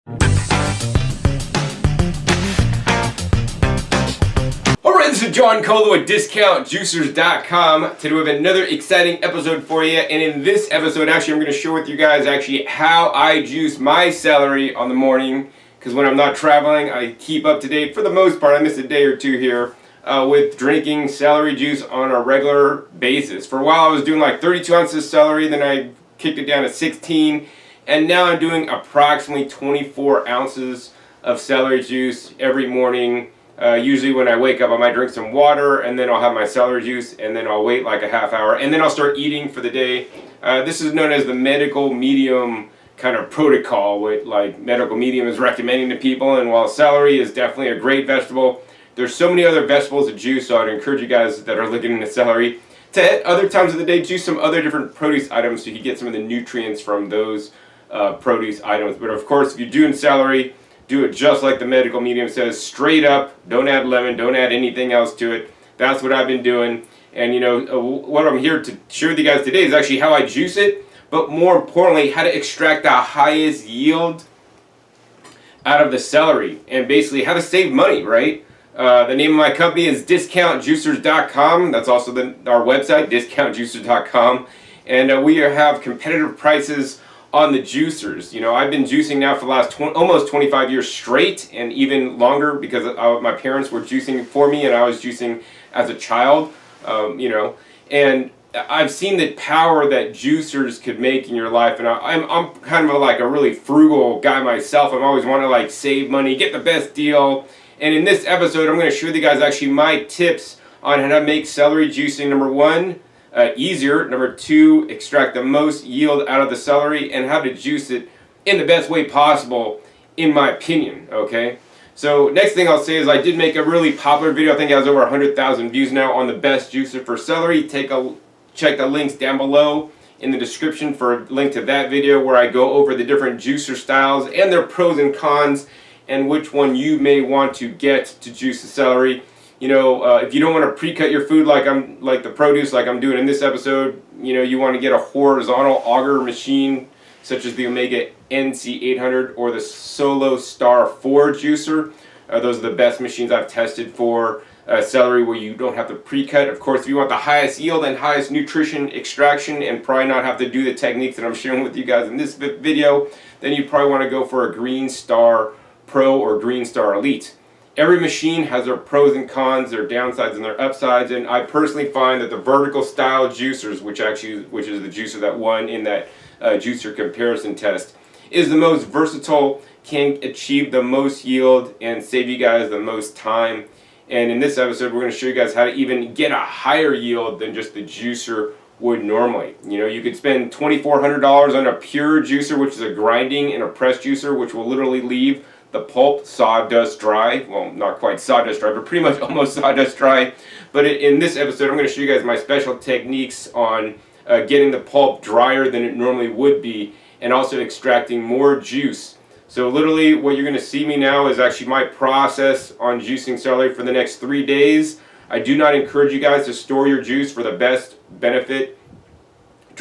Alright, this is John Colo at DiscountJuicers.com. Today we have another exciting episode for you, and in this episode actually I'm going to share with you guys actually how I juice my celery on the morning, because when I'm not traveling I keep up to date for the most part. I miss a day or two here with drinking celery juice on a regular basis. For a while I was doing like 32 ounces celery, then I kicked it down to 16, and now I'm doing approximately 24 ounces of celery juice every morning. Usually when I wake up I might drink some water, and then I'll have my celery juice, and then I'll wait like a half hour, and then I'll start eating for the day. This is known as the medical medium kind of protocol, what like medical medium is recommending to people. And while celery is definitely a great vegetable, there's so many other vegetables to juice, so I'd encourage you guys that are looking into celery to at other times of the day juice some other different produce items so you can get some of the nutrients from those produce items. But of course, if you're doing celery, do it just like the medical medium says, straight up. Don't add lemon, don't add anything else to it. That's what I've been doing. And you know, what I'm here to share with you guys today is actually how I juice it, but more importantly, how to extract the highest yield out of the celery, and basically how to save money, right? The name of my company is DiscountJuicers.com. That's also our website, DiscountJuicers.com. And we have competitive prices on the juicers. You know, I've been juicing now for the last almost 25 years straight, and even longer, because my parents were juicing for me and I was juicing as a child. You know, and I've seen the power that juicers could make in your life, and I'm kind of like a really frugal guy myself. I'm always want to like save money, get the best deal. And in this episode I'm going to show you guys actually my tips on how to make celery juicing, number one, easier, number two, extract the most yield out of the celery, and how to juice it in the best way possible, in my opinion. Okay, so next thing I'll say is I did make a really popular video. I think it has over 100,000 views now on the best juicer for celery. Check the links down below in the description for a link to that video, where I go over the different juicer styles and their pros and cons, and which one you may want to get to juice the celery. You know, if you don't want to pre-cut your food like the produce like I'm doing in this episode, you know, you want to get a horizontal auger machine such as the Omega NC800 or the Slowstar juicer. Those are the best machines I've tested for celery, where you don't have to pre-cut. Of course, if you want the highest yield and highest nutrition extraction and probably not have to do the techniques that I'm sharing with you guys in this video, then you probably want to go for a Green Star Pro or Green Star Elite. Every machine has their pros and cons, their downsides and their upsides, and I personally find that the vertical style juicers, which is the juicer that won in that juicer comparison test, is the most versatile, can achieve the most yield, and save you guys the most time. And in this episode we're going to show you guys how to even get a higher yield than just the juicer would normally. You know, you could spend $2,400 on a pure juicer, which is a grinding and a press juicer, which will literally leave the pulp sawdust dry. Well, not quite sawdust dry, but pretty much almost sawdust dry. But in this episode I'm going to show you guys my special techniques on getting the pulp drier than it normally would be, and also extracting more juice. So literally what you're going to see me now is actually my process on juicing celery for the next 3 days. I do not encourage you guys to store your juice for the best benefit.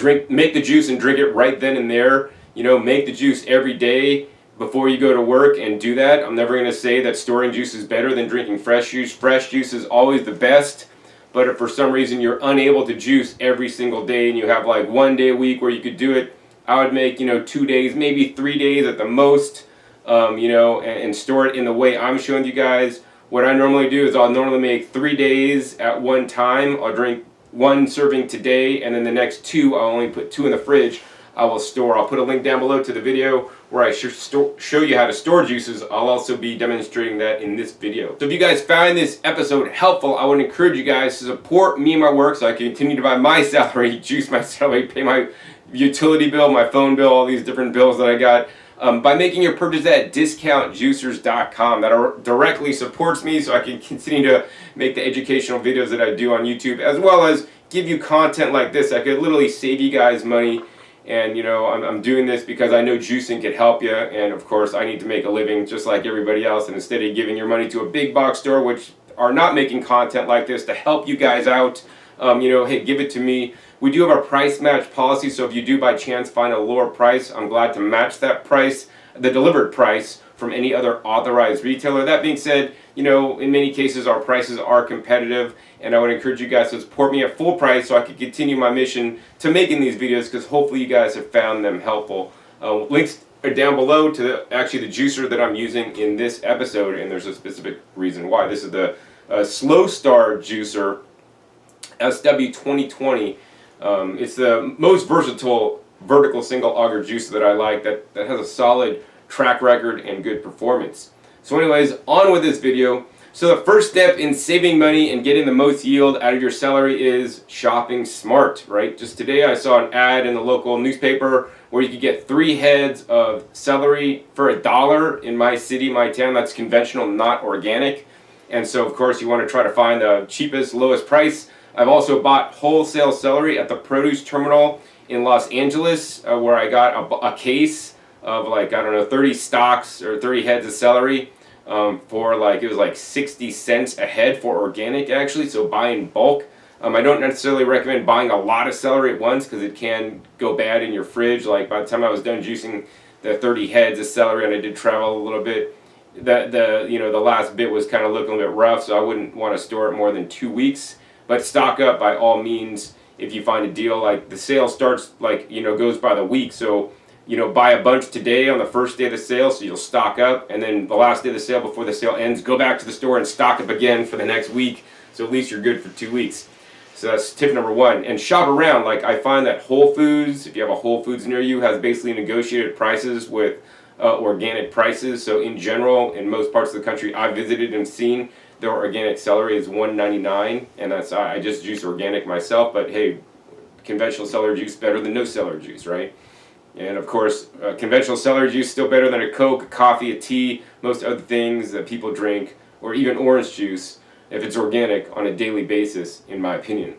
Make the juice and drink it right then and there. You know, make the juice every day before you go to work, and do that. I'm never going to say that storing juice is better than drinking fresh juice. Fresh juice is always the best. But if for some reason you're unable to juice every single day and you have like 1 day a week where you could do it, I would make, you know, 2 days, maybe 3 days at the most, you know, and store it in the way I'm showing you guys. What I normally do is I'll normally make 3 days at one time. I'll drink 1 serving today, and then the next 2 I'll only put 2 in the fridge. I will store. I'll put a link down below to the video where I show you how to store juices. I'll also be demonstrating that in this video. So if you guys found this episode helpful, I would encourage you guys to support me and my work so I can continue to buy my celery, juice my celery, pay my utility bill, my phone bill, all these different bills that I got, by making your purchase at DiscountJuicers.com. That directly supports me so I can continue to make the educational videos that I do on YouTube, as well as give you content like this. I could literally save you guys money. And you know, I'm doing this because I know juicing could help you, and of course I need to make a living just like everybody else. And instead of giving your money to a big box store, which are not making content like this to help you guys out, you know, hey, give it to me. We do have a price match policy, so if you do by chance find a lower price, I'm glad to match that price. the delivered price from any other authorized retailer. That being said, you know, in many cases our prices are competitive, and I would encourage you guys to support me at full price so I can continue my mission to making these videos, because hopefully you guys have found them helpful. Links are down below to actually the juicer that I'm using in this episode, and there's a specific reason why. This is the Slowstar Juicer SW-2020. It's the most versatile vertical single auger juicer that I like, that has a solid track record and good performance. So anyways, on with this video. So the first step in saving money and getting the most yield out of your celery is shopping smart, right? Just today I saw an ad in the local newspaper where you could get 3 heads of celery for $1 in my city, my town. That's conventional, not organic. And so of course you want to try to find the cheapest, lowest price. I've also bought wholesale celery at the produce terminal in Los Angeles, where I got a case of, like, I don't know, 30 stalks or 30 heads of celery for, like, it was like 60 cents a head for organic, actually. So buy in bulk. I don't necessarily recommend buying a lot of celery at once, because it can go bad in your fridge. Like, by the time I was done juicing the 30 heads of celery, and I did travel a little bit, the last bit was kind of looking a bit rough, so I wouldn't want to store it more than 2 weeks. But stock up by all means if you find a deal. Like, the sale starts, like, goes by the week, so buy a bunch today on the first day of the sale, so you'll stock up, and then the last day of the sale before the sale ends, go back to the store and stock up again for the next week, so at least you're good for 2 weeks. So that's tip number 1. And shop around. Like, I find that Whole Foods, if you have a Whole Foods near you, has basically negotiated prices with organic prices. So in general, in most parts of the country I've visited and seen, their organic celery is $1.99, and that's, I just juice organic myself, but hey, conventional celery juice better than no celery juice, right? And of course, conventional celery juice still better than a Coke, a coffee, a tea, most other things that people drink, or even orange juice if it's organic on a daily basis, in my opinion.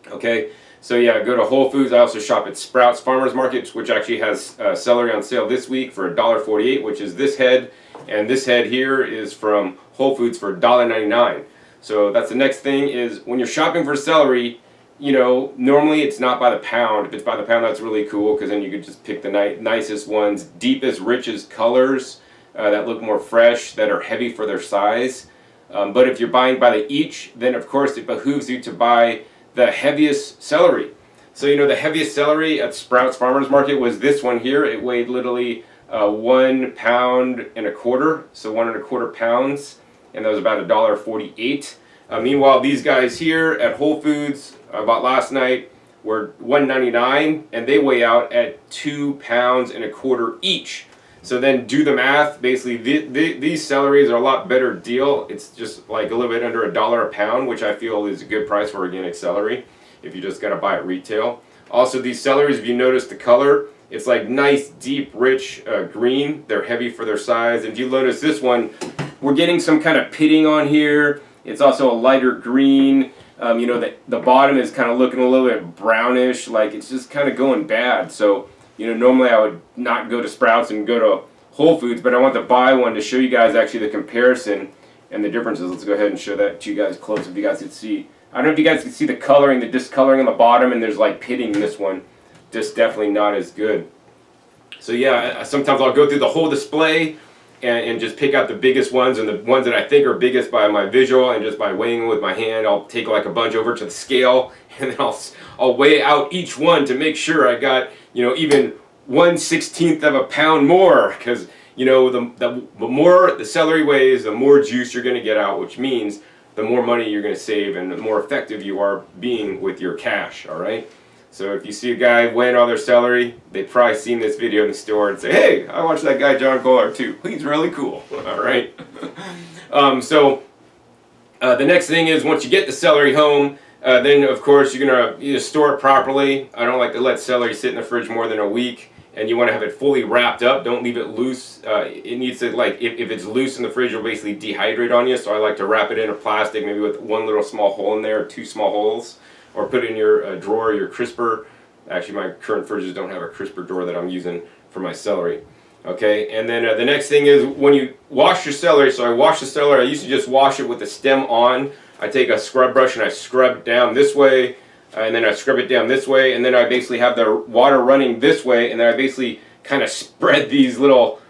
Okay, so yeah, go to Whole Foods. I also shop at Sprouts Farmers Market, which actually has celery on sale this week for $1.48, which is this head, and this head here is from Whole Foods for $1.99. So that's the next thing, is when you're shopping for celery, normally it's not by the pound. If it's by the pound, that's really cool, because then you could just pick the nicest ones, deepest, richest colors that look more fresh, that are heavy for their size. But if you're buying by the each, then of course it behooves you to buy the heaviest celery. So the heaviest celery at Sprouts Farmers Market was this one here. It weighed literally 1 pound and a quarter, so 1¼ pounds, and that was about $1.48. Meanwhile, these guys here at Whole Foods I bought last night were $1.99, and they weigh out at 2 pounds and a quarter each. So then do the math. Basically, these celeries are a lot better deal. It's just like a little bit under $1 a pound, which I feel is a good price for organic celery if you just got to buy it retail. Also, these celeries, if you notice the color, it's like nice, deep, rich green. They're heavy for their size. And if you notice this one, we're getting some kind of pitting on here. It's also a lighter green. The bottom is kind of looking a little bit brownish, like it's just kind of going bad. So, normally I would not go to Sprouts and go to Whole Foods, but I want to buy one to show you guys actually the comparison and the differences. Let's go ahead and show that to you guys close if you guys can see. I don't know if you guys can see the coloring, the discoloring on the bottom, and there's like pitting in this one. Just definitely not as good. So yeah, sometimes I'll go through the whole display and just pick out the biggest ones, and the ones that I think are biggest by my visual, and just by weighing them with my hand, I'll take like a bunch over to the scale, and then I'll weigh out each one to make sure I got, even 1/16 of a pound more, because the more the celery weighs, the more juice you're going to get out, which means the more money you're going to save and the more effective you are being with your cash. All right. So if you see a guy weighing all their celery, they've probably seen this video in the store and say, hey, I watched that guy John Kohler too. He's really cool. All right. The next thing is, once you get the celery home, then of course you're going to store it properly. I don't like to let celery sit in the fridge more than a week, and you want to have it fully wrapped up. Don't leave it loose. It needs to, like, if it's loose in the fridge, it'll basically dehydrate on you. So I like to wrap it in a plastic, maybe with one little small hole in there, or 2 small holes. Or put it in your drawer, your crisper. Actually, my current fridges don't have a crisper drawer that I'm using for my celery. Okay, and then the next thing is, when you wash your celery, so I wash the celery, I used to just wash it with the stem on. I take a scrub brush and I scrub down this way, and then I scrub it down this way, and then I basically have the water running this way, and then I basically kind of spread these little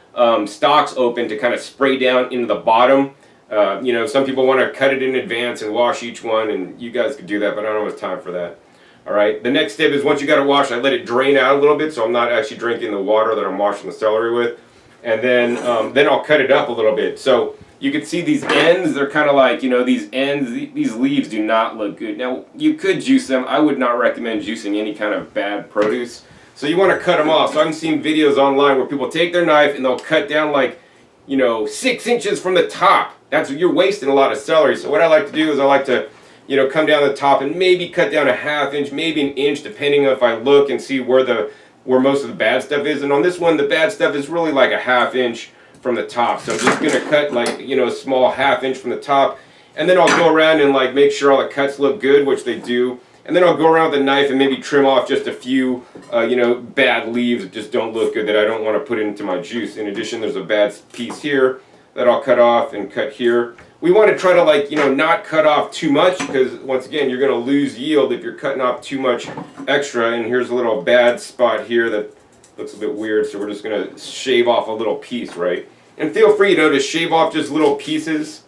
stalks open to kind of spray down into the bottom. You know, some people want to cut it in advance and wash each one, and you guys could do that, but I don't have time for that. All right, the next step is once you got it washed, I let it drain out a little bit, so I'm not actually drinking the water that I'm washing the celery with. And then I'll cut it up a little bit. So you can see these ends, they're kind of like, you know, these ends, these leaves do not look good. Now, you could juice them. I would not recommend juicing any kind of bad produce. So you want to cut them off. So I've seen videos online where people take their knife and they'll cut down like, you know, 6 inches from the top. You're wasting a lot of celery. So what I like to do is I like to, you know, come down the top and maybe cut down a 1/2 inch, maybe an inch, depending on if I look and see where most of the bad stuff is. And on this one, the bad stuff is really like a 1/2 inch from the top. So I'm just going to cut like, you know, a small 1/2 inch from the top. And then I'll go around and like make sure all the cuts look good, which they do. And then I'll go around with the knife and maybe trim off just a few, you know, bad leaves that just don't look good that I don't want to put into my juice. In addition, there's a bad piece here that I'll cut off and cut here. We want to try to, like, you know, not cut off too much, because once again, you're going to lose yield if you're cutting off too much extra. And here's a little bad spot here that looks a bit weird, so we're just going to shave off a little piece, right? And feel free, you know, to shave off just little pieces,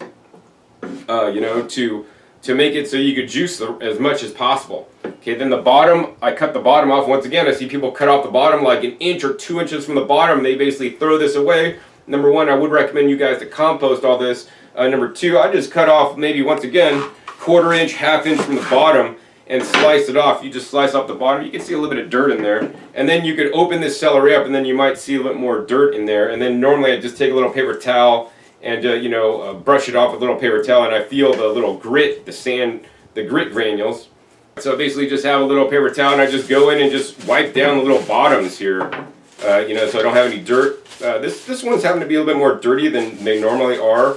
you know, to make it so you could juice as much as possible. Okay, then the bottom, I cut the bottom off. Once again, I see people cut off the bottom like 1 inch or 2 inches from the bottom. They basically throw this away. Number one, I would recommend you guys to compost all this. Number two, I just cut off maybe, once again, 1/4 inch, 1/2 inch from the bottom and slice it off. You just slice off the bottom. You can see a little bit of dirt in there. And then you could open this celery up and then you might see a little bit more dirt in there. And then normally I just take a little paper towel and, you know, brush it off with a little paper towel, and I feel the little grit, the sand, the grit granules. So I basically just have a little paper towel and I just go in and just wipe down the little bottoms here, you know, so I don't have any dirt. This one's having to be a little bit more dirty than they normally are.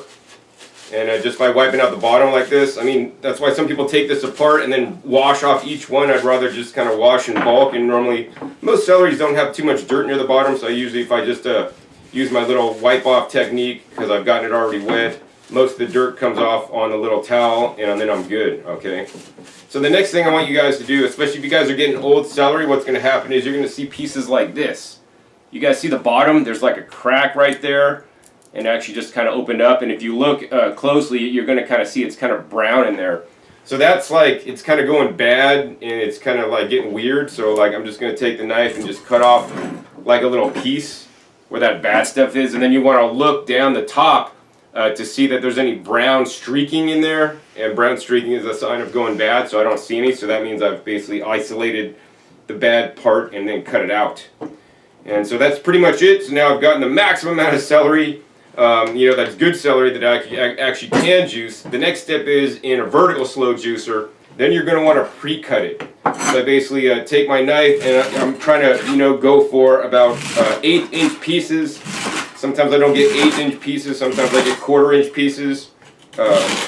And just by wiping out the bottom like this, I mean, that's why some people take this apart and then wash off each one. I'd rather just kind of wash in bulk, and normally most celeries don't have too much dirt near the bottom, so usually if I just use my little wipe off technique, because I've gotten it already wet, most of the dirt comes off on the little towel and then I'm good, okay? So the next thing I want you guys to do, especially if you guys are getting old celery, what's going to happen is you're going to see pieces like this. You guys see the bottom? There's like a crack right there, and actually just kind of opened up, and if you look closely, you're going to kind of see it's kind of brown in there. So that's like, it's kind of going bad, and it's kind of like getting weird. So like I'm just going to take the knife and just cut off like a little piece where that bad stuff is, and then you want to look down the top to see that there's any brown streaking in there, and brown streaking is a sign of going bad, so I don't see any, so that means I've basically isolated the bad part and then cut it out. And so that's pretty much it. So now I've gotten the maximum amount of celery, you know, that's good celery that I actually can juice. The next step is in a vertical slow juicer. Then you're going to want to pre-cut it. So I basically take my knife and I'm trying to, you know, go for about 1/8 inch pieces. Sometimes I don't get 1/8 inch pieces. Sometimes I get 1/4 inch pieces.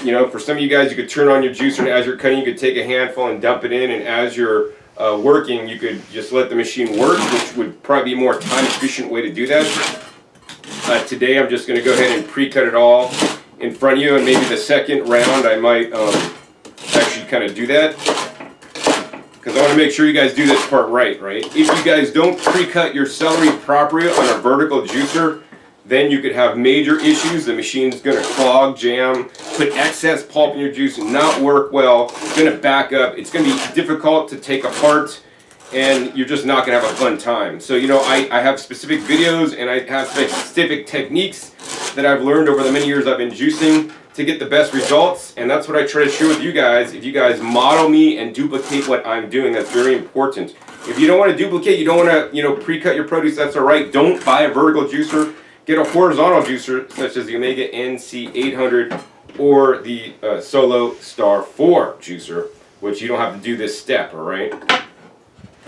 You know, for some of you guys, you could turn on your juicer, and as you're cutting, you could take a handful and dump it in. And as you're working, you could just let the machine work, which would probably be a more time-efficient way to do that. Today, I'm just going to go ahead and pre-cut it all in front of you, and maybe the second round, I might actually kind of do that, because I want to make sure you guys do this part right? If you guys don't pre-cut your celery properly on a vertical juicer, then you could have major issues. The machine's going to clog, jam, put excess pulp in your juice and not work well. It's going to back up. It's going to be difficult to take apart, and you're just not going to have a fun time. So, you know, I have specific videos and I have specific techniques that I've learned over the many years I've been juicing to get the best results, and that's what I try to share with you guys. If you guys model me and duplicate what I'm doing, that's very important. If you don't want to duplicate, you don't want to, you know, pre-cut your produce, that's all right. Don't buy a vertical juicer. Get a horizontal juicer such as the Omega NC800 or the Slowstar 4 juicer, which you don't have to do this step, all right?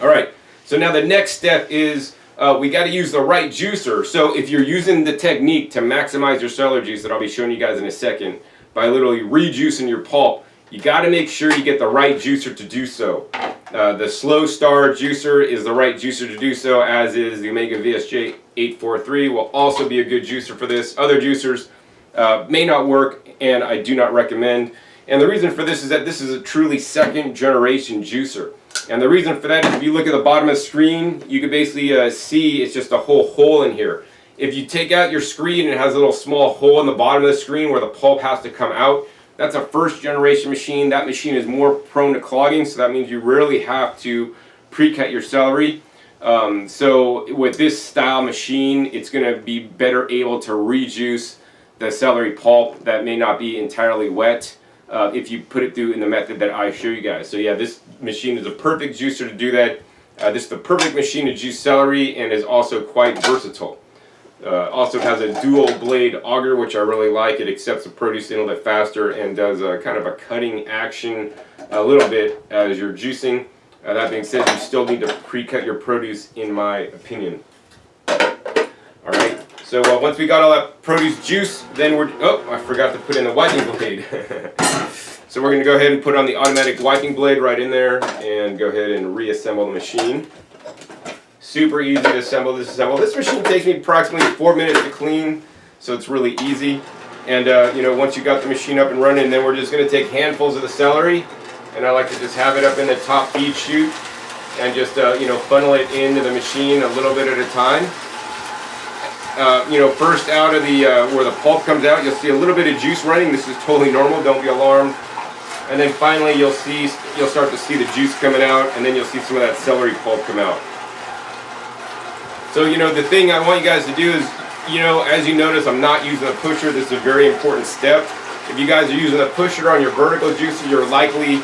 All right, so now the next step is we got to use the right juicer. So if you're using the technique to maximize your celery juice that I'll be showing you guys in a second by literally rejuicing your pulp, you got to make sure you get the right juicer to do so. The Slowstar juicer is the right juicer to do so, as is the Omega VSJ 843 will also be a good juicer for this. Other juicers may not work, and I do not recommend. And the reason for this is that this is a truly second generation juicer. And the reason for that is if you look at the bottom of the screen, you can basically see it's just a whole hole in here. If you take out your screen and it has a little small hole in the bottom of the screen where the pulp has to come out, that's a first generation machine. That machine is more prone to clogging, so that means you rarely have to pre-cut your celery. So with this style machine, it's going to be better able to rejuice the celery pulp that may not be entirely wet if you put it through in the method that I show you guys. So yeah, this machine is a perfect juicer to do that. This is the perfect machine to juice celery and is also quite versatile. Also has a dual blade auger, which I really like. It accepts the produce in a little bit faster and does a kind of a cutting action a little bit as you're juicing. That being said, you still need to pre-cut your produce, in my opinion. Alright, so once we got all that produce juice, then I forgot to put in the wiping blade. So we're going to go ahead and put on the automatic wiping blade right in there and go ahead and reassemble the machine. Super easy to assemble, disassemble. This machine takes me approximately 4 minutes to clean, so it's really easy. And you know, once you got the machine up and running, then we're just going to take handfuls of the celery, and I like to just have it up in the top feed chute and just you know, funnel it into the machine a little bit at a time. You know, first out of the where the pulp comes out, you'll see a little bit of juice running. This is totally normal. Don't be alarmed. And then finally, you'll start to see the juice coming out, and then you'll see some of that celery pulp come out. So, you know, the thing I want you guys to do is, you know, as you notice, I'm not using a pusher. This is a very important step. If you guys are using a pusher on your vertical juicer, you're likely,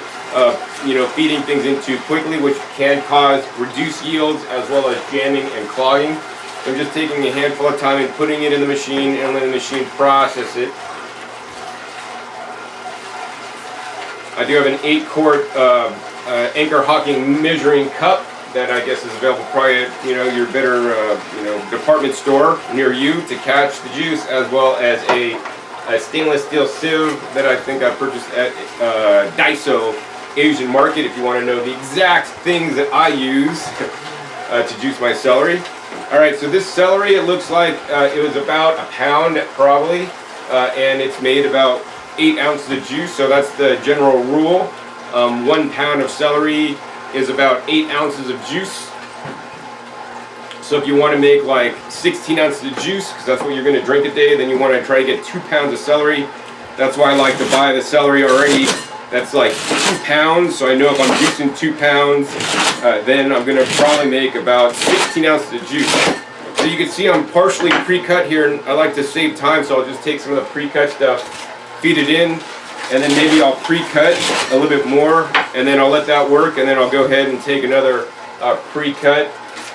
you know, feeding things in too quickly, which can cause reduced yields as well as jamming and clogging. So I'm just taking a handful of time and putting it in the machine and letting the machine process it. I do have an 8-quart Anchor Hocking measuring cup that I guess is available probably at, you know, your better you know, department store near you to catch the juice, as well as a stainless steel sieve that I think I purchased at Daiso Asian Market, if you want to know the exact things that I use to juice my celery. Alright, so this celery, it looks like it was about a pound probably, and it's made about 8 ounces of juice, so that's the general rule. 1 pound of celery is about 8 ounces of juice. So if you want to make like 16 ounces of juice, because that's what you're going to drink a day, then you want to try to get 2 pounds of celery. That's why I like to buy the celery already. That's like 2 pounds, so I know if I'm juicing 2 pounds, then I'm going to probably make about 16 ounces of juice. So you can see I'm partially pre-cut here, and I like to save time, so I'll just take some of the pre-cut stuff, feed it in, and then maybe I'll pre-cut a little bit more, and then I'll let that work, and then I'll go ahead and take another pre-cut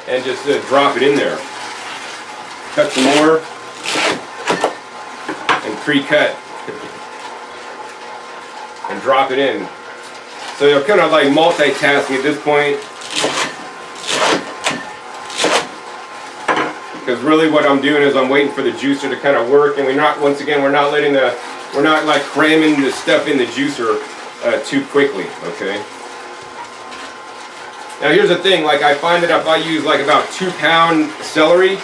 and just drop it in there. Cut some more and pre-cut and drop it in. So you're kind of like multitasking at this point, because really what I'm doing is I'm waiting for the juicer to kind of work, and we're not like cramming the stuff in the juicer too quickly, okay? Now here's the thing, like I find that if I use like about 2 pound celery,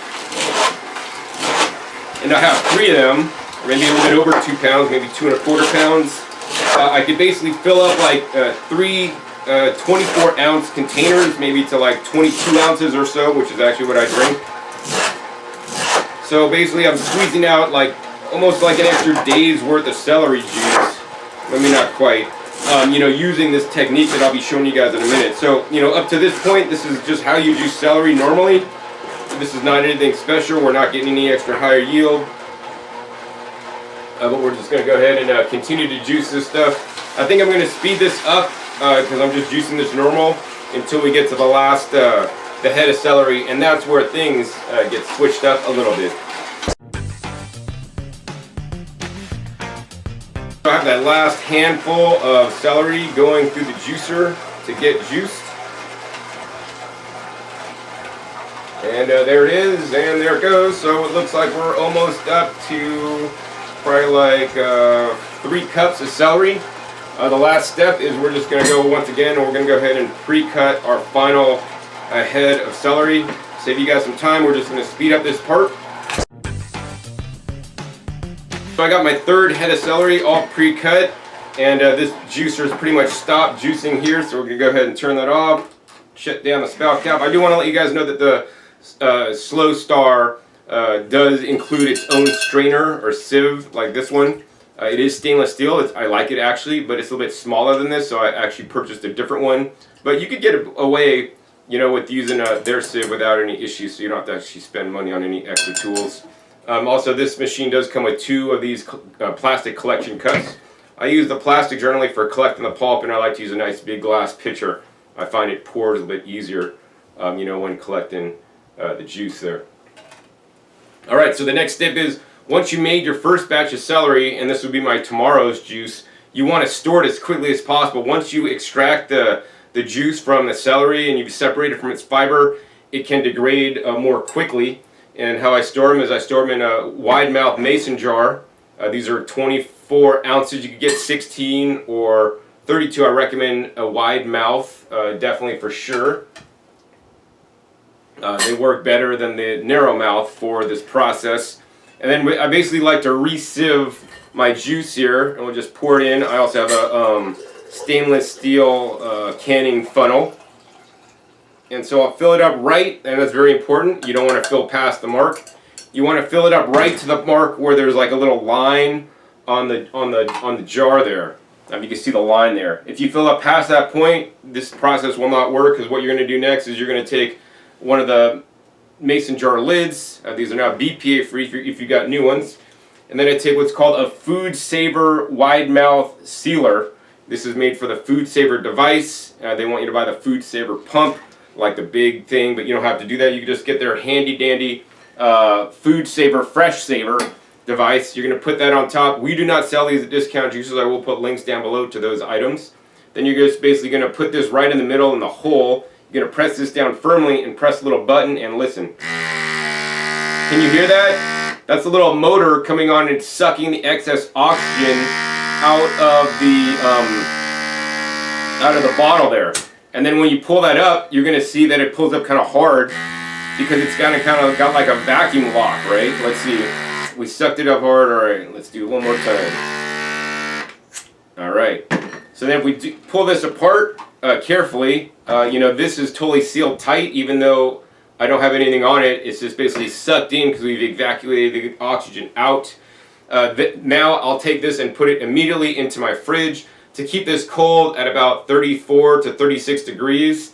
and I have 3 of them, maybe a little bit over 2 pounds, maybe 2 1/4 pounds, I could basically fill up like 3 24-ounce containers, maybe to like 22 ounces or so, which is actually what I drink. So basically I'm squeezing out like almost like an extra day's worth of celery juice. Maybe not quite. You know, using this technique that I'll be showing you guys in a minute. So, you know, up to this point, this is just how you juice celery normally. This is not anything special. We're not getting any extra higher yield. But we're just going to go ahead and continue to juice this stuff. I think I'm going to speed this up because I'm just juicing this normal until we get to the last, the head of celery, and that's where things get switched up a little bit. I have that last handful of celery going through the juicer to get juiced. And there it is, and there it goes. So it looks like we're almost up to probably like 3 cups of celery. The last step is we're just going to go once again, and we're going to go ahead and pre-cut our final head of celery. Save you guys some time. We're just going to speed up this part. So I got my 3rd head of celery all pre-cut, and this juicer is pretty much stopped juicing here, so we're going to go ahead and turn that off, shut down the spout cap. I do want to let you guys know that the Slowstar does include its own strainer or sieve like this one. It is stainless steel. I like it actually, but it's a little bit smaller than this, so I actually purchased a different one. But you could get away, with using their sieve without any issues, so you don't have to actually spend money on any extra tools. Also, this machine does come with 2 of these plastic collection cups. I use the plastic generally for collecting the pulp, and I like to use a nice big glass pitcher. I find it pours a bit easier, when collecting the juice there. Alright, so the next step is, once you made your first batch of celery, and this would be my tomorrow's juice, you want to store it as quickly as possible. Once you extract the juice from the celery and you separate it from its fiber, it can degrade more quickly. And how I store them is I store them in a wide mouth mason jar. These are 24 ounces. You could get 16 or 32. I recommend a wide mouth, definitely for sure. They work better than the narrow mouth for this process. And then I basically like to re-sieve my juice here, and we'll just pour it in. I also have a stainless steel canning funnel. And so I'll fill it up right, and that's very important. You don't want to fill past the mark. You want to fill it up right to the mark where there's like a little line on the jar there. You can see the line there. If you fill up past that point, this process will not work, because what you're going to do next is you're going to take one of the mason jar lids. These are now BPA free if you got new ones. And then I take what's called a Food Saver wide mouth sealer. This is made for the Food Saver device. They want you to buy the Food Saver pump, like the big thing, but you don't have to do that. You can just get their handy dandy Food Saver Fresh Saver device. You're going to put that on top. We do not sell these at Discount Juices. I will put links down below to those items. Then you're just basically going to put this right in the middle in the hole. You're going to press this down firmly and press a little button and listen. Can you hear that? That's a little motor coming on and sucking the excess oxygen out of the bottle there. And then when you pull that up, you're going to see that it pulls up kind of hard because it's kind of got like a vacuum lock, right? Let's see. We sucked it up hard. All right, let's do it one more time. All right. So then if we pull this apart carefully, this is totally sealed tight, even though I don't have anything on it. It's just basically sucked in because we've evacuated the oxygen out. Now I'll take this and put it immediately into my fridge to keep this cold at about 34 to 36 degrees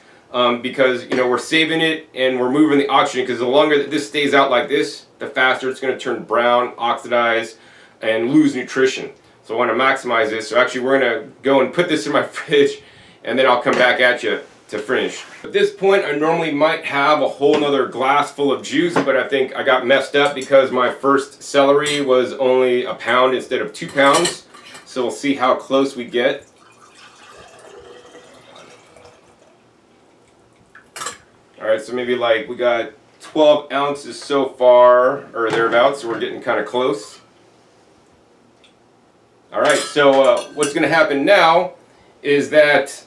because we're saving it and we're moving the oxygen, because the longer that this stays out like this, the faster it's going to turn brown, oxidize, and lose nutrition. So I want to maximize this. So actually we're going to go and put this in my fridge, and then I'll come back at you to finish. At this point, I normally might have a whole nother glass full of juice, but I think I got messed up because my first celery was only a pound instead of 2 pounds. So we'll see how close we get. Alright, so maybe like we got 12 ounces so far, or thereabouts, so we're getting kind of close. Alright, so what's going to happen now is that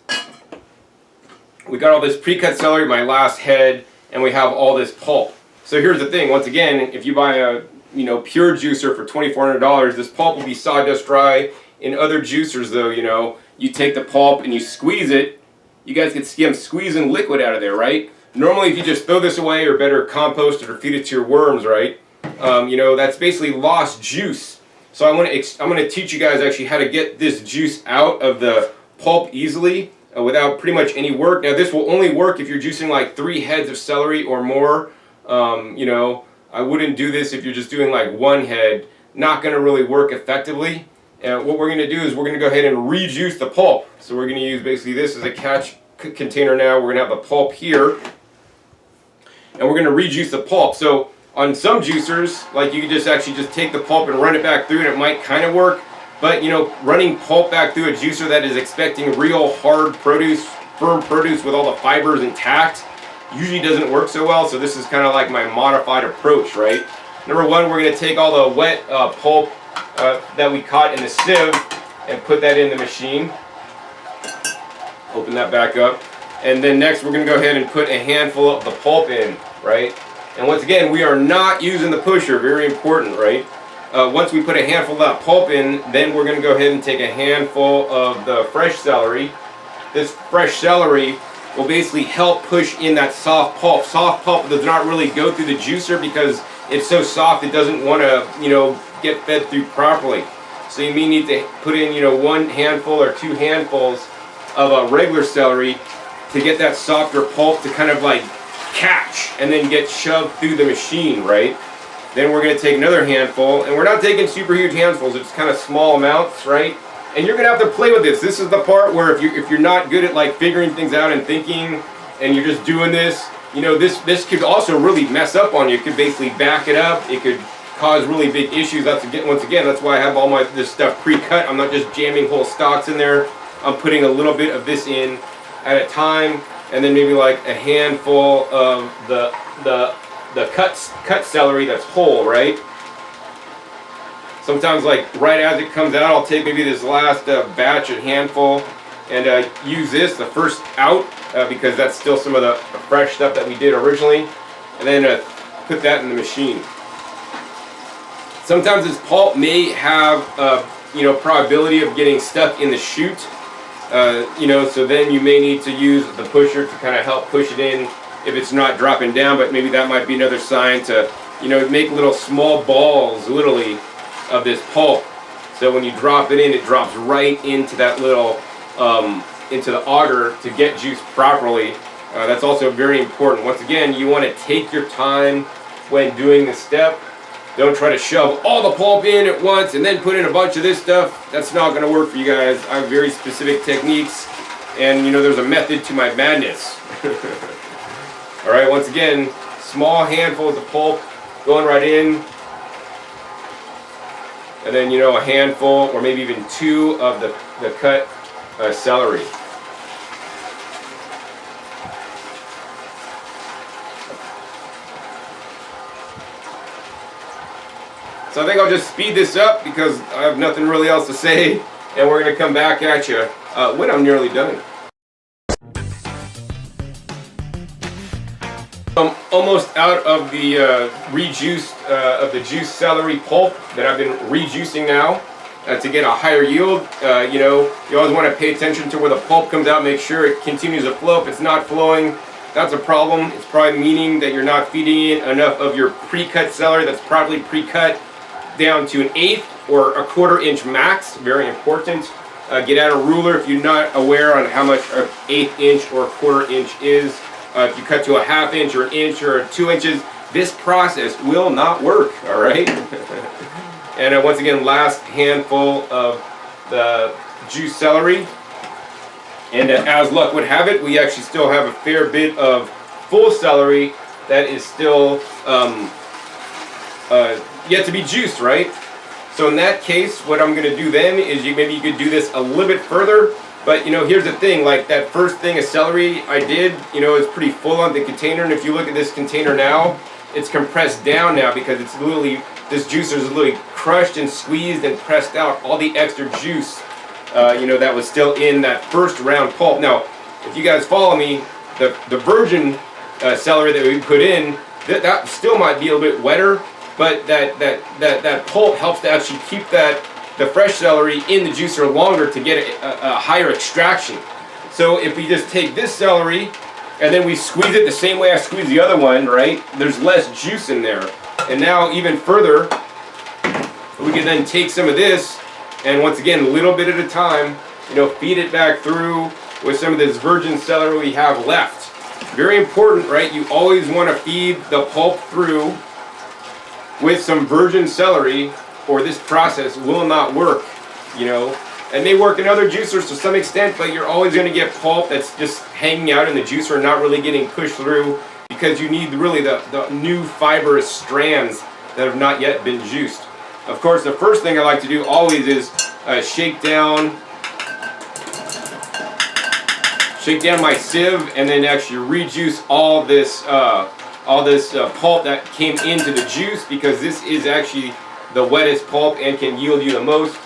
we got all this pre-cut celery, my last head, and we have all this pulp. So here's the thing, once again, if you buy a pure juicer for $2,400, this pulp will be sawdust dry. In other juicers though, you take the pulp and you squeeze it. You guys can see I'm squeezing liquid out of there, right? Normally if you just throw this away, or better compost it or feed it to your worms, right? That's basically lost juice. So I'm going to teach you guys actually how to get this juice out of the pulp easily without pretty much any work. Now this will only work if you're juicing like 3 heads of celery or more. I wouldn't do this if you're just doing like 1 head. Not going to really work effectively. And what we're going to do is we're going to go ahead and rejuice the pulp. So we're going to use basically this as a catch container now. We're going to have the pulp here. And we're going to rejuice the pulp. So on some juicers, like you can just take the pulp and run it back through and it might kind of work. But running pulp back through a juicer that is expecting real hard produce, firm produce with all the fibers intact, usually doesn't work so well. So this is kind of like my modified approach, right? Number one, we're going to take all the wet pulp that we caught in the sieve and put that in the machine. Open that back up. And then next we're going to go ahead and put a handful of the pulp in, right? And once again, we are not using the pusher, very important, right? Once we put a handful of that pulp in, then we're going to go ahead and take a handful of the fresh celery. This fresh celery will basically help push in that soft pulp. Soft pulp does not really go through the juicer because it's so soft it doesn't want to, get fed through properly. So you may need to put in, one handful or two handfuls of a regular celery to get that softer pulp to kind of like catch and then get shoved through the machine, right? Then we're going to take another handful, and we're not taking super huge handfuls, it's kind of small amounts, right? And you're going to have to play with this. This is the part where if you're not good at like figuring things out and thinking, and you're just doing this, this could also really mess up on you. It could basically back it up. It could cause really big issues. Once again, that's why I have all this stuff pre-cut. I'm not just jamming whole stalks in there. I'm putting a little bit of this in at a time, and then maybe like a handful of the cut celery that's whole, right? Sometimes like right as it comes out, I'll take maybe this last batch, a handful, and use this, the first out, because that's still some of the fresh stuff that we did originally, and then put that in the machine. Sometimes this pulp may have probability of getting stuck in the chute, so then you may need to use the pusher to kind of help push it in if it's not dropping down, but maybe that might be another sign to make little small balls, literally, of this pulp. So when you drop it in, it drops right into that little into the auger to get juice properly. That's also very important. Once again, you want to take your time when doing this step. Don't try to shove all the pulp in at once and then put in a bunch of this stuff. That's not going to work for you guys. I have very specific techniques, and there's a method to my madness. All right, once again, small handfuls of pulp going right in, and then a handful or maybe even two of the cut celery. So I think I'll just speed this up because I have nothing really else to say, and we're going to come back at you when I'm nearly done. I'm almost out of the the juice celery pulp that I've been rejuicing now to get a higher yield. You always want to pay attention to where the pulp comes out, make sure it continues to flow. If it's not flowing, that's a problem. It's probably meaning that you're not feeding in enough of your pre-cut celery that's properly pre-cut down to 1/8 or a 1/4 inch max. Very important. Get out a ruler if you're not aware on how much an 1/8 inch or a 1/4 inch is. If you cut to a 1/2 inch or an inch or 2 inches, this process will not work, all right? And once again, last handful of the juice celery. And as luck would have it, we actually still have a fair bit of full celery that is still yet to be juiced, right? So in that case, what I'm going to do then is maybe you could do this a little bit further. But here's the thing, like that first thing of celery I did, is pretty full on the container, and if you look at this container now, it's compressed down now because it's literally, this juicer is literally crushed and squeezed and pressed out all the extra juice, that was still in that first round pulp. Now, if you guys follow me, the virgin celery that we put in, that still might be a little bit wetter, but that pulp helps to actually keep the fresh celery in the juicer longer to get a higher extraction. So if we just take this celery and then we squeeze it the same way I squeeze the other one, right, there's less juice in there. And now even further, we can then take some of this and once again, a little bit at a time, feed it back through with some of this virgin celery we have left. Very important, right? You always want to feed the pulp through with some virgin celery, or this process will not work, It may work in other juicers to some extent, but you're always going to get pulp that's just hanging out in the juicer and not really getting pushed through because you need really the new fibrous strands that have not yet been juiced. Of course, the first thing I like to do always is shake down my sieve and then actually rejuice all this pulp that came into the juice, because this is actually the wettest pulp and can yield you the most.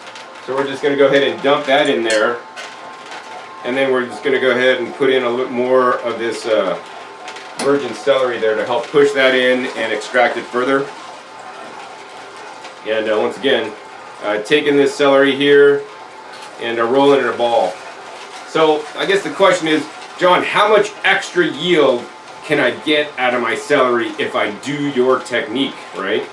So we're just going to go ahead and dump that in there, and then we're just going to go ahead and put in a little more of this virgin celery there to help push that in and extract it further. And once again, taking this celery here and rolling it in a ball. So I guess the question is, John, how much extra yield can I get out of my celery if I do your technique, right?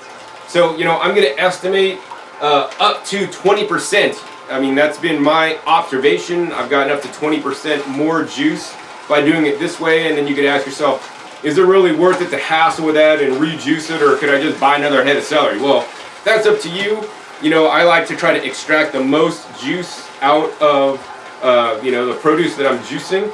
So, you know, I'm going to estimate up to 20%. I mean, that's been my observation. I've gotten up to 20% more juice by doing it this way. And then you could ask yourself, is it really worth it to hassle with that and rejuice it, or could I just buy another head of celery? Well, that's up to you. You know, I like to try to extract the most juice out of, you know, the produce that I'm juicing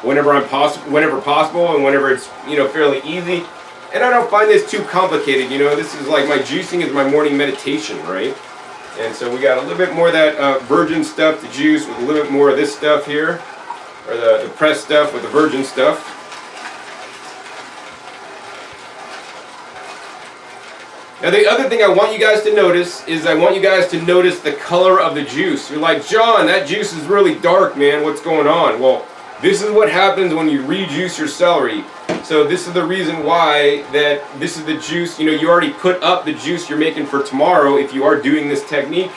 whenever possible, and whenever it's, you know, fairly easy. And I don't find this too complicated. You know, this is like my juicing is my morning meditation, right? And so we got a little bit more of that virgin stuff to juice with a little bit more of this stuff here, or the pressed stuff with the virgin stuff. Now the other thing I want you guys to notice is I want you guys to notice the color of the juice. You're like, John, that juice is really dark, man. What's going on? Well, this is what happens when you rejuice your celery. So this is the reason why that this is the juice. You know, you already put up the juice you're making for tomorrow if you are doing this technique.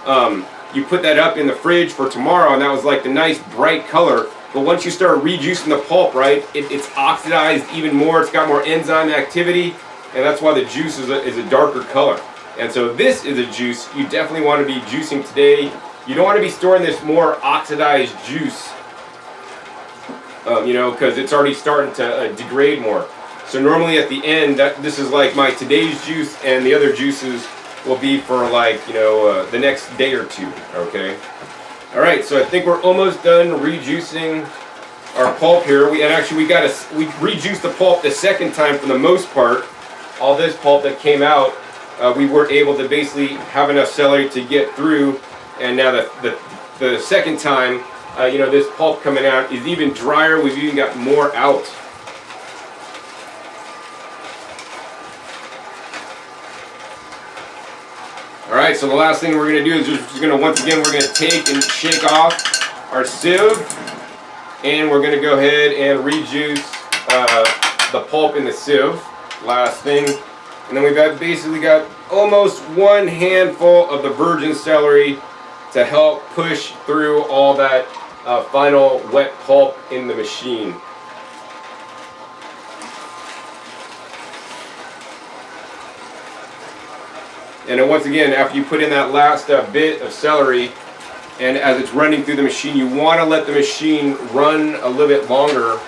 You put that up in the fridge for tomorrow, and that was like the nice bright color. But once you start rejuicing the pulp, right, it's oxidized even more. It's got more enzyme activity. And that's why the juice is a darker color. And so this is a juice you definitely want to be juicing today. You don't want to be storing this more oxidized juice, you know, because it's already starting to degrade more. So normally at the end, this is like my today's juice, and the other juices will be for like, you know, the next day or two, okay? All right, so I think we're almost done rejuicing our pulp here. We rejuiced the pulp the second time for the most part. All this pulp that came out, we were able to basically have enough celery to get through, and now the second time, you know, this pulp coming out is even drier. We've even got more out. All right, so the last thing we're going to do is just going to, once again, we're going to take and shake off our sieve, and we're going to go ahead and rejuice the pulp in the sieve. Last thing, and then we've basically got almost one handful of the virgin celery to help push through all that final wet pulp in the machine. And then once again, after you put in that last bit of celery, and as it's running through the machine, you want to let the machine run a little bit longer.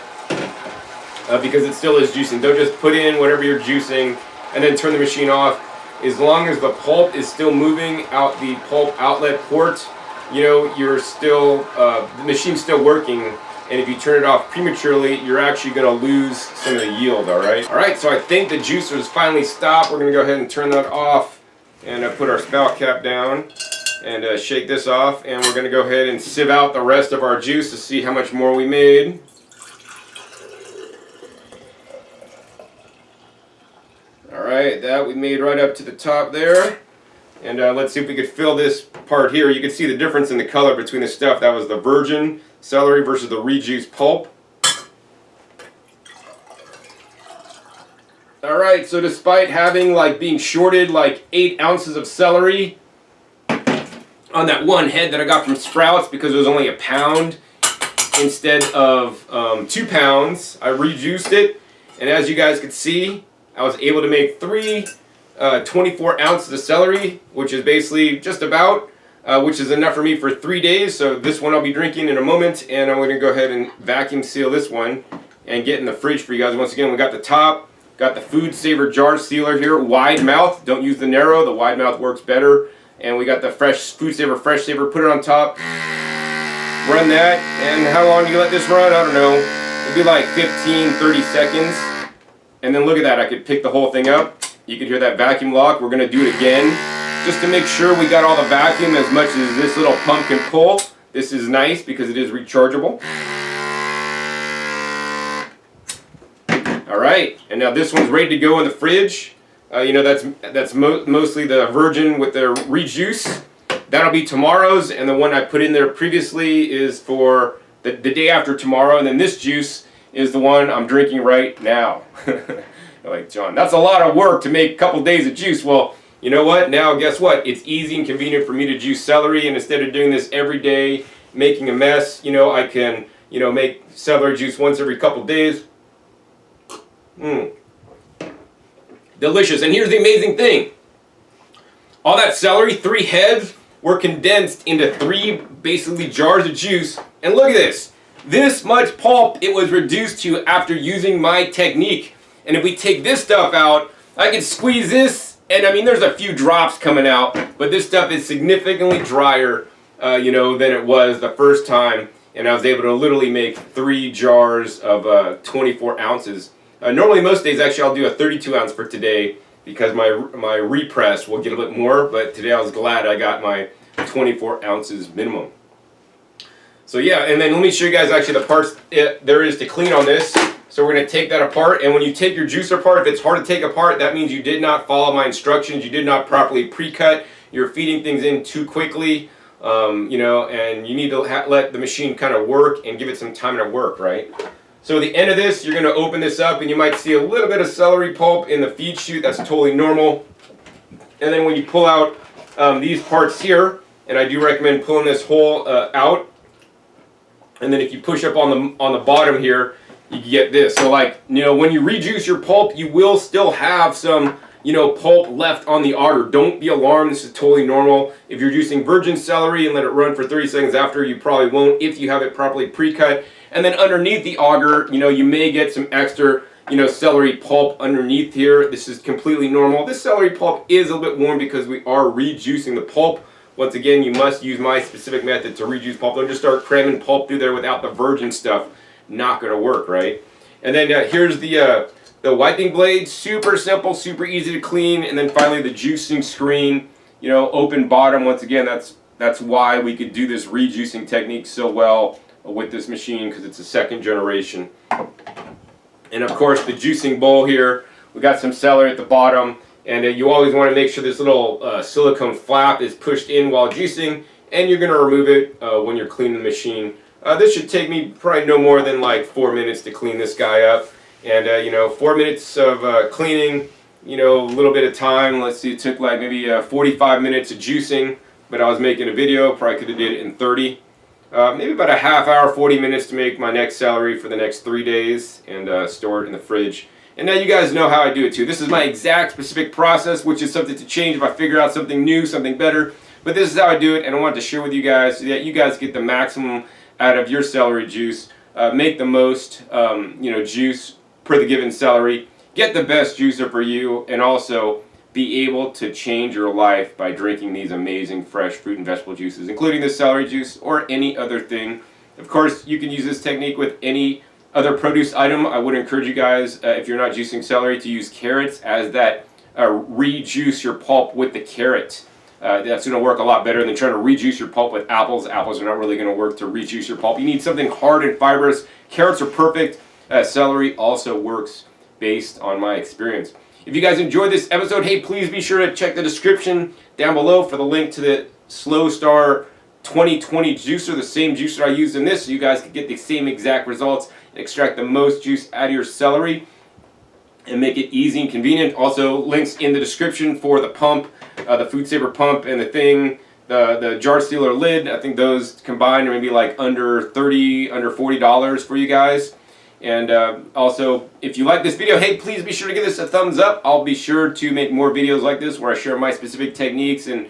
Because it still is juicing. Don't just put in whatever you're juicing and then turn the machine off. As long as the pulp is still moving out the pulp outlet port, you know, you're still, the machine's still working. And if you turn it off prematurely, you're actually going to lose some of the yield, all right? All right, so I think the juicer's finally stopped. We're going to go ahead and turn that off and put our spout cap down and shake this off. And we're going to go ahead and sieve out the rest of our juice to see how much more we made. Alright, that we made right up to the top there. And let's see if we could fill this part here. You can see the difference in the color between the stuff that was the virgin celery versus the rejuiced pulp. Alright, so despite having being shorted like 8 ounces of celery on that one head that I got from Sprouts because it was only a pound instead of 2 pounds, I rejuiced it. And as you guys could see, I was able to make 3 24 ounces of celery, which is basically just about, which is enough for me for 3 days. So this one I'll be drinking in a moment, and I'm going to go ahead and vacuum seal this one and get in the fridge for you guys. Once again, we got the top, got the Food Saver jar sealer here, wide mouth. Don't use the narrow, the wide mouth works better. And we got the Food Saver Fresh Saver, put it on top, run that, and how long do you let this run? I don't know, it'd be like 15, 30 seconds. And then look at that, I could pick the whole thing up. You can hear that vacuum lock. We're going to do it again just to make sure we got all the vacuum as much as this little pump can pull. This is nice because it is rechargeable. Alright, and now this one's ready to go in the fridge. You know, that's mostly the virgin with the rejuice. That'll be tomorrow's, and the one I put in there previously is for the day after tomorrow, and then this juice is the one I'm drinking right now. Like, John, that's a lot of work to make a couple days of juice. Well, you know what? Now, guess what? It's easy and convenient for me to juice celery, and instead of doing this every day, making a mess, you know, I can make celery juice once every couple days. Delicious. And here's the amazing thing. All that celery, 3 heads, were condensed into 3 basically jars of juice. And look at this. This much pulp it was reduced to after using my technique. And if we take this stuff out, I can squeeze this, and I mean there's a few drops coming out, but this stuff is significantly drier than it was the first time. And I was able to literally make 3 jars of 24 ounces. Normally most days actually I'll do a 32 ounce for today because my repress will get a bit more, but today I was glad I got my 24 ounces minimum. So yeah, and then let me show you guys actually the parts there is to clean on this. So we're going to take that apart, and when you take your juicer apart, if it's hard to take apart, that means you did not follow my instructions, you did not properly pre-cut, you're feeding things in too quickly, and you need to let the machine kind of work and give it some time to work, right? So at the end of this, you're going to open this up, and you might see a little bit of celery pulp in the feed chute. That's totally normal. And then when you pull out these parts here, and I do recommend pulling this whole out, and then if you push up on the bottom here, you get this. So when you rejuice your pulp, you will still have some, pulp left on the auger. Don't be alarmed. This is totally normal. If you're juicing virgin celery and let it run for 30 seconds after, you probably won't if you have it properly pre-cut. And then underneath the auger, you may get some extra, celery pulp underneath here. This is completely normal. This celery pulp is a little bit warm because we are rejuicing the pulp. Once again, you must use my specific method to rejuice pulp. Don't just start cramming pulp through there without the virgin stuff. Not going to work, right? And then here's the wiping blade. Super simple, super easy to clean. And then finally the juicing screen, open bottom. Once again, that's why we could do this rejuicing technique so well with this machine, because it's a 2nd generation. And of course the juicing bowl here, we got some celery at the bottom, and you always want to make sure this little silicone flap is pushed in while juicing, and you're going to remove it when you're cleaning the machine. This should take me probably no more than like 4 minutes to clean this guy up. And 4 minutes of cleaning, a little bit of time. Let's see, it took like maybe 45 minutes of juicing, but I was making a video, probably could have did it in 30. Maybe about a half hour, 40 minutes to make my next celery for the next 3 days and store it in the fridge. And now you guys know how I do it too. This is my exact specific process, which is something to change if I figure out something new, something better. But this is how I do it, and I wanted to share with you guys so that you guys get the maximum out of your celery juice. Make the most juice per the given celery. Get the best juicer for you, and also be able to change your life by drinking these amazing fresh fruit and vegetable juices, including the celery juice or any other thing. Of course, you can use this technique with any other produce item. I would encourage you guys, if you're not juicing celery, to use carrots as that rejuice your pulp with the carrot. That's going to work a lot better than trying to rejuice your pulp with apples. Apples are not really going to work to rejuice your pulp. You need something hard and fibrous. Carrots are perfect. Celery also works based on my experience. If you guys enjoyed this episode, hey, please be sure to check the description down below for the link to the Slowstar 2020 juicer, the same juicer I used in this, so you guys can get the same exact results and extract the most juice out of your celery and make it easy and convenient. Also, links in the description for the pump, the Food Saver pump, and the jar sealer lid. I think those combined are maybe like under $40 for you guys. And also, if you like this video, hey, please be sure to give this a thumbs up. I'll be sure to make more videos like this where I share my specific techniques and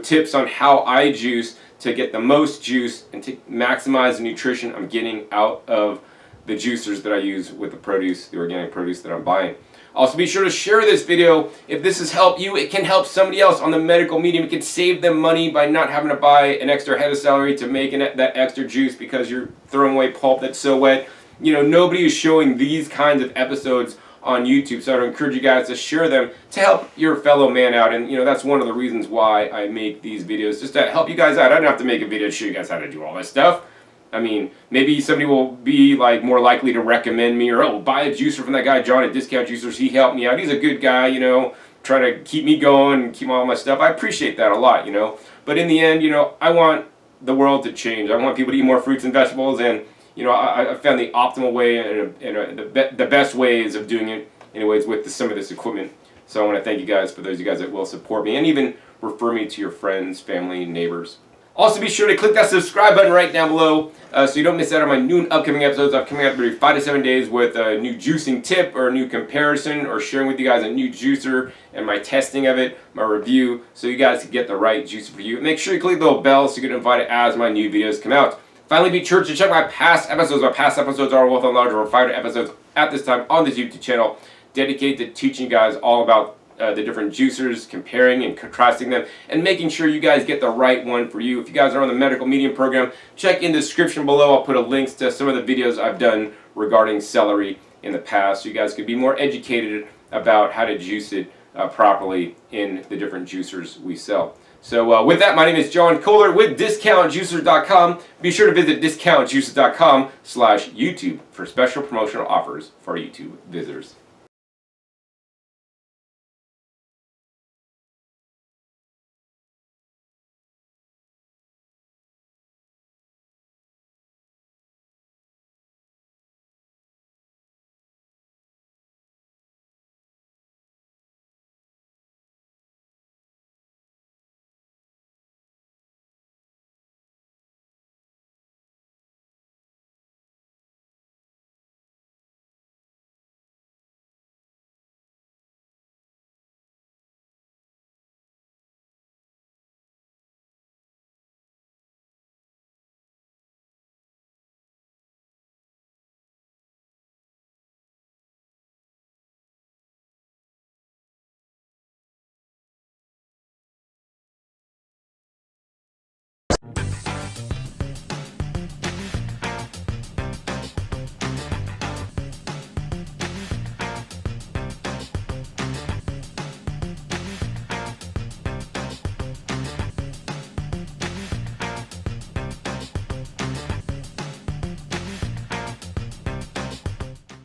tips on how I juice to get the most juice and to maximize the nutrition I'm getting out of the juicers that I use with the produce, the organic produce that I'm buying. Also, be sure to share this video. If this has helped you, it can help somebody else on the medical medium. It can save them money by not having to buy an extra head of celery to make that extra juice because you're throwing away pulp that's so wet. Nobody is showing these kinds of episodes on YouTube, so I would encourage you guys to share them to help your fellow man out. And that's one of the reasons why I make these videos, just to help you guys out. I don't have to make a video to show you guys how to do all this stuff. I mean, maybe somebody will be more likely to recommend me, or buy a juicer from that guy John at Discount Juicers. He helped me out. He's a good guy, trying to keep me going and keep all my stuff. I appreciate that a lot, But in the end, I want the world to change. I want people to eat more fruits and vegetables, and I found the optimal way and the best ways of doing it, anyways, with some of this equipment. So I want to thank you guys for those of you guys that will support me and even refer me to your friends, family, neighbors. Also, be sure to click that subscribe button right down below so you don't miss out on my new and upcoming episodes. I'm coming out every 5 to 7 days with a new juicing tip or a new comparison, or sharing with you guys a new juicer and my testing of it, my review, so you guys can get the right juicer for you. Make sure you click the little bell so you get invited as my new videos come out. Finally, be sure to check my past episodes. My past episodes are worth on large, over 500 episodes at this time on this YouTube channel, dedicated to teaching you guys all about the different juicers, comparing and contrasting them, and making sure you guys get the right one for you. If you guys are on the medical medium program, check in the description below. I'll put a links to some of the videos I've done regarding celery in the past, so you guys could be more educated about how to juice it properly in the different juicers we sell. So with that, my name is John Kohler with DiscountJuicers.com. Be sure to visit DiscountJuicers.com/YouTube for special promotional offers for our YouTube visitors.